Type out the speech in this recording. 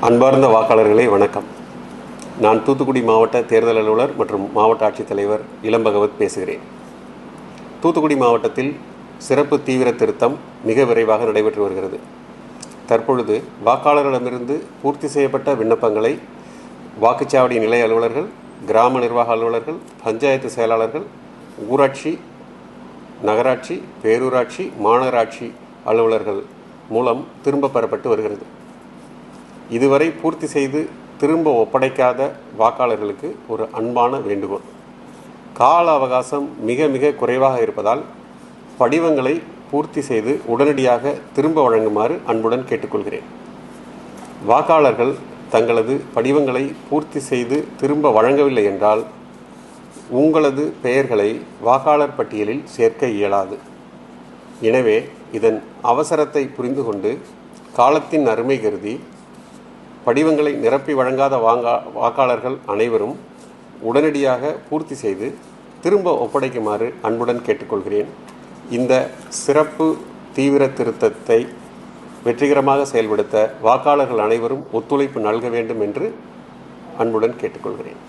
அன்பார்ந்த வாக்காளர்களே வணக்கம். நான் தூத்துக்குடி மாவட்ட தேர்தல் அலுவலர் மற்றும் மாவட்ட ஆட்சித்தலைவர் இளம்பகவத் பேசுகிறேன். தூத்துக்குடி மாவட்டத்தில் சிறப்பு தீவிர திருத்தம் மிக விரைவாக நடைபெற்று வருகிறது. தற்பொழுது வாக்காளர்களிடமிருந்து பூர்த்தி செய்யப்பட்ட விண்ணப்பங்களை வாக்குச்சாவடி நிலைய அலுவலர்கள், கிராம நிர்வாக அலுவலர்கள், பஞ்சாயத்து செயலாளர்கள், ஊராட்சி, நகராட்சி, பேரூராட்சி, மாநகராட்சி அலுவலர்கள் மூலம் திரும்ப பெறப்பட்டு வருகிறது. இதுவரை பூர்த்தி செய்து திரும்ப ஒப்படைக்காத வாக்காளர்களுக்கு ஒரு அன்பான வேண்டுகோள். கால அவகாசம் மிக மிக குறைவாக இருப்பதால் படிவங்களை பூர்த்தி செய்து உடனடியாக திரும்ப வழங்குமாறு அன்புடன் கேட்டுக்கொள்கிறேன். வாக்காளர்கள் தங்களது படிவங்களை பூர்த்தி செய்து திரும்ப வழங்கவில்லை என்றால் உங்களது பெயர்களை வாக்காளர் பட்டியலில் சேர்க்க இயலாது. எனவே இதன் அவசரத்தை புரிந்து கொண்டு காலத்தின் அருமை கருதி படிவங்களை நிரப்பி வழங்காத வாக்காளர்கள் அனைவரும் உடனடியாக பூர்த்தி செய்து திரும்ப ஒப்படைக்குமாறு அன்புடன் கேட்டுக்கொள்கிறேன். இந்த சிறப்பு தீவிர திருத்தத்தை வெற்றிகரமாக செயல்படுத்த வாக்காளர்கள் அனைவரும் ஒத்துழைப்பு நல்க வேண்டும் என்று அன்புடன் கேட்டுக்கொள்கிறேன்.